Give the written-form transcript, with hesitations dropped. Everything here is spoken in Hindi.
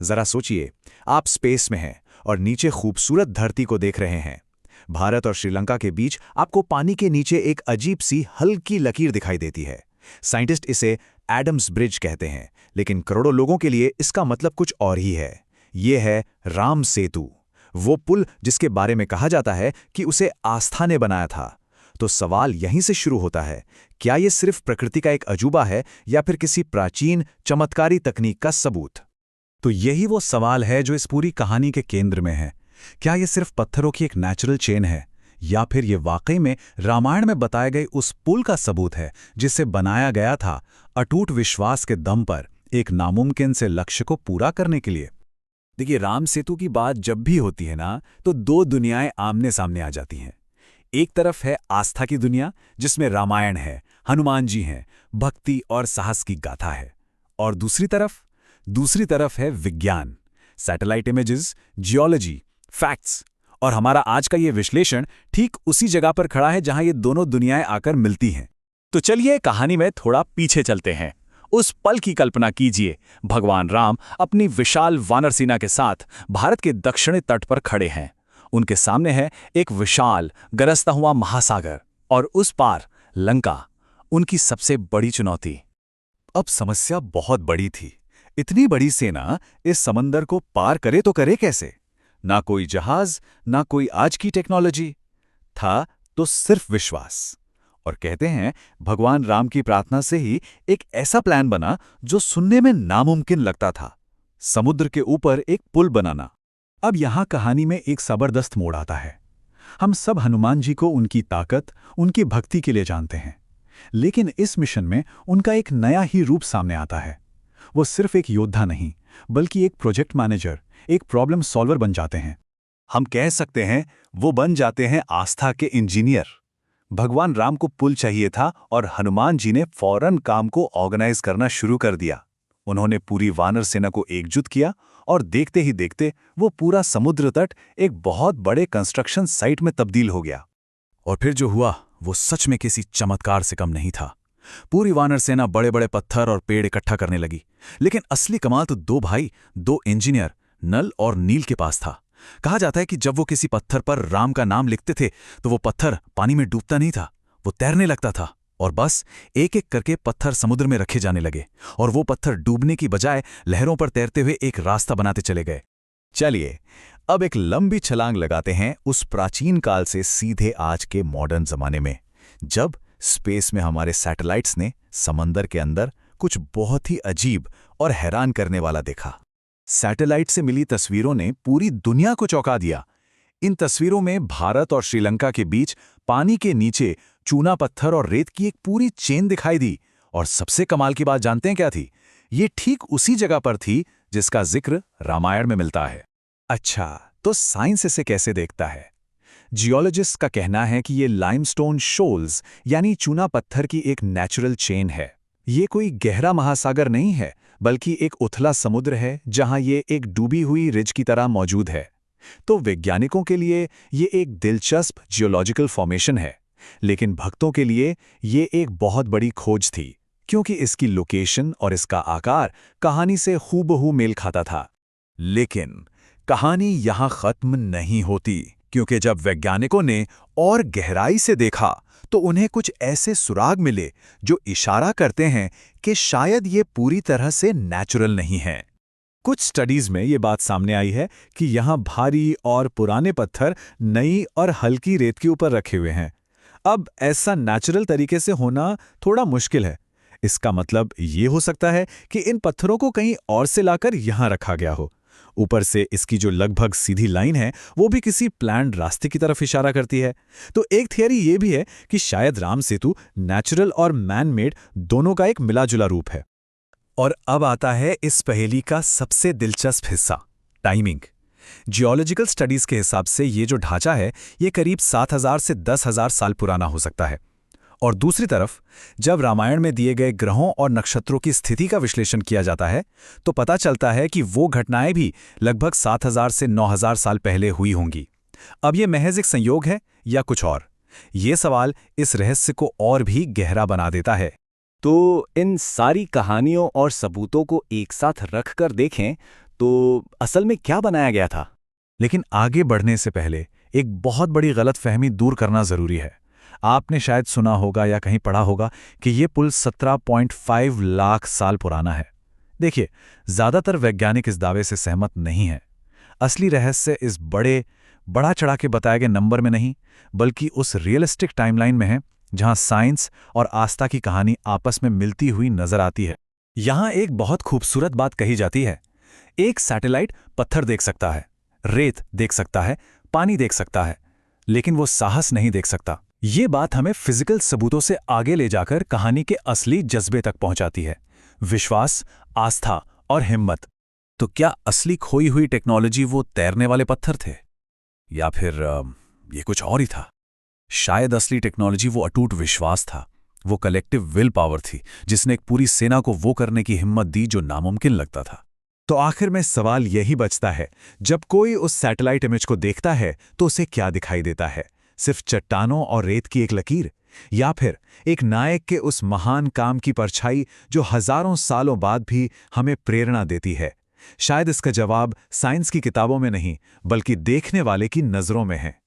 जरा सोचिए, आप स्पेस में हैं और नीचे खूबसूरत धरती को देख रहे हैं। भारत और श्रीलंका के बीच आपको पानी के नीचे एक अजीब सी हल्की लकीर दिखाई देती है। साइंटिस्ट इसे एडम्स ब्रिज कहते हैं, लेकिन करोड़ों लोगों के लिए इसका मतलब कुछ और ही है। ये है राम सेतु, वो पुल जिसके बारे में कहा जाता है कि उसे आस्था ने बनाया था। तो सवाल यहीं से शुरू होता है, क्या ये सिर्फ प्रकृति का एक अजूबा है या फिर किसी प्राचीन चमत्कारी तकनीक का सबूत? तो यही वो सवाल है जो इस पूरी कहानी के केंद्र में है। क्या ये सिर्फ पत्थरों की एक नेचुरल चेन है, या फिर ये वाकई में रामायण में बताए गए उस पुल का सबूत है जिसे बनाया गया था अटूट विश्वास के दम पर, एक नामुमकिन से लक्ष्य को पूरा करने के लिए? देखिए, राम सेतु की बात जब भी होती है ना, तो दो दुनियाएं आमने सामने आ जाती हैं। एक तरफ है आस्था की दुनिया, जिसमें रामायण है, हनुमान जी हैं, भक्ति और साहस की गाथा है। और दूसरी तरफ है विज्ञान, सैटेलाइट इमेजेस, जियोलॉजी, फैक्ट्स। और हमारा आज का ये विश्लेषण ठीक उसी जगह पर खड़ा है जहां ये दोनों दुनियाएं आकर मिलती हैं। तो चलिए कहानी में थोड़ा पीछे चलते हैं। उस पल की कल्पना कीजिए, भगवान राम अपनी विशाल वानर सेना के साथ भारत के दक्षिणी तट पर खड़े हैं। उनके सामने है एक विशाल गरजता हुआ महासागर, और उस पार लंका, उनकी सबसे बड़ी चुनौती। अब समस्या बहुत बड़ी थी। इतनी बड़ी सेना इस समंदर को पार करे तो करे कैसे? ना कोई जहाज, ना कोई आज की टेक्नोलॉजी था, तो सिर्फ विश्वास। और कहते हैं भगवान राम की प्रार्थना से ही एक ऐसा प्लान बना जो सुनने में नामुमकिन लगता था, समुद्र के ऊपर एक पुल बनाना। अब यहां कहानी में एक जबरदस्त मोड़ आता है। हम सब हनुमान जी को उनकी ताकत, उनकी भक्ति के लिए जानते हैं, लेकिन इस मिशन में उनका एक नया ही रूप सामने आता है। वो सिर्फ एक योद्धा नहीं, बल्कि एक प्रोजेक्ट मैनेजर, एक प्रॉब्लम सॉल्वर बन जाते हैं। हम कह सकते हैं वो बन जाते हैं आस्था के इंजीनियर। भगवान राम को पुल चाहिए था और हनुमान जी ने फौरन काम को ऑर्गेनाइज करना शुरू कर दिया। उन्होंने पूरी वानर सेना को एकजुट किया और देखते ही देखते वो पूरा समुद्र तट एक बहुत बड़े कंस्ट्रक्शन साइट में तब्दील हो गया। और फिर जो हुआ वो सच में किसी चमत्कार से कम नहीं था। पूरी वानर सेना बड़े बड़े पत्थर और पेड़ इकट्ठा करने लगी, लेकिन असली कमाल तो दो भाई, दो इंजीनियर, नल और नील के पास था। कहा जाता है कि जब वो किसी पत्थर पर राम का नाम लिखते थे तो वो पत्थर पानी में डूबता नहीं था, वो तैरने लगता था। और बस एक एक करके पत्थर समुद्र में रखे जाने लगे, और वो पत्थर डूबने की बजाय लहरों पर तैरते हुए एक रास्ता बनाते चले गए। चलिए अब एक लंबी छलांग लगाते हैं उस प्राचीन काल से सीधे आज के मॉडर्न जमाने में, जब स्पेस में हमारे सैटेलाइट्स ने समंदर के अंदर कुछ बहुत ही अजीब और हैरान करने वाला देखा। सैटेलाइट से मिली तस्वीरों ने पूरी दुनिया को चौंका दिया। इन तस्वीरों में भारत और श्रीलंका के बीच पानी के नीचे चूना पत्थर और रेत की एक पूरी चेन दिखाई दी। और सबसे कमाल की बात जानते हैं क्या थी? ये ठीक उसी जगह पर थी जिसका जिक्र रामायण में मिलता है। अच्छा, तो साइंस इसे कैसे देखता है? जियोलॉजिस्ट का कहना है कि ये लाइमस्टोन शोल्स यानी चूना पत्थर की एक नेचुरल चेन है। ये कोई गहरा महासागर नहीं है, बल्कि एक उथला समुद्र है जहां ये एक डूबी हुई रिज की तरह मौजूद है। तो वैज्ञानिकों के लिए ये एक दिलचस्प जियोलॉजिकल फॉर्मेशन है, लेकिन भक्तों के लिए ये एक बहुत बड़ी खोज थी, क्योंकि इसकी लोकेशन और इसका आकार कहानी से हूबहू मेल खाता था। लेकिन कहानी यहां खत्म नहीं होती, क्योंकि जब वैज्ञानिकों ने और गहराई से देखा तो उन्हें कुछ ऐसे सुराग मिले जो इशारा करते हैं कि शायद ये पूरी तरह से नेचुरल नहीं है। कुछ स्टडीज में ये बात सामने आई है कि यहाँ भारी और पुराने पत्थर नई और हल्की रेत के ऊपर रखे हुए हैं। अब ऐसा नेचुरल तरीके से होना थोड़ा मुश्किल है। इसका मतलब ये हो सकता है कि इन पत्थरों को कहीं और से लाकर यहाँ रखा गया हो। ऊपर से इसकी जो लगभग सीधी लाइन है वो भी किसी प्लान्ड रास्ते की तरफ इशारा करती है। तो एक थियरी ये भी है कि शायद राम सेतु नेचुरल और मैन मेड दोनों का एक मिला-जुला रूप है। और अब आता है इस पहेली का सबसे दिलचस्प हिस्सा, टाइमिंग। जियोलॉजिकल स्टडीज के हिसाब से ये जो ढांचा है ये करीब 7,000 से 10,000 साल पुराना हो सकता है। और दूसरी तरफ जब रामायण में दिए गए ग्रहों और नक्षत्रों की स्थिति का विश्लेषण किया जाता है तो पता चलता है कि वो घटनाएं भी लगभग 7,000 से 9,000 साल पहले हुई होंगी। अब ये महज एक संयोग है या कुछ और? ये सवाल इस रहस्य को और भी गहरा बना देता है। तो इन सारी कहानियों और सबूतों को एक साथ रखकर देखें तो असल में क्या बनाया गया था? लेकिन आगे बढ़ने से पहले एक बहुत बड़ी गलतफहमी दूर करना जरूरी है। आपने शायद सुना होगा या कहीं पढ़ा होगा कि ये पुल 17.5 लाख साल पुराना है। देखिए, ज्यादातर वैज्ञानिक इस दावे से सहमत नहीं हैं। असली रहस्य इस बड़ा चढ़ा के बताए गए नंबर में नहीं, बल्कि उस रियलिस्टिक टाइमलाइन में है जहां साइंस और आस्था की कहानी आपस में मिलती हुई नजर आती है। यहां एक बहुत खूबसूरत बात कही जाती है। एक सैटेलाइट पत्थर देख सकता है, रेत देख सकता है, पानी देख सकता है, लेकिन वो साहस नहीं देख सकता। ये बात हमें फिजिकल सबूतों से आगे ले जाकर कहानी के असली जज्बे तक पहुंचाती है। विश्वास, आस्था और हिम्मत। तो क्या असली खोई हुई टेक्नोलॉजी वो तैरने वाले पत्थर थे, या फिर ये कुछ और ही था? शायद असली टेक्नोलॉजी वो अटूट विश्वास था, वो कलेक्टिव विल पावर थी जिसने एक पूरी सेना को वो करने की हिम्मत दी जो नामुमकिन लगता था। तो आखिर में सवाल यही बचता है, जब कोई उस सैटेलाइट इमेज को देखता है तो उसे क्या दिखाई देता है? सिर्फ चट्टानों और रेत की एक लकीर, या फिर एक नायक के उस महान काम की परछाई जो हजारों सालों बाद भी हमें प्रेरणा देती है? शायद इसका जवाब साइंस की किताबों में नहीं, बल्कि देखने वाले की नजरों में है।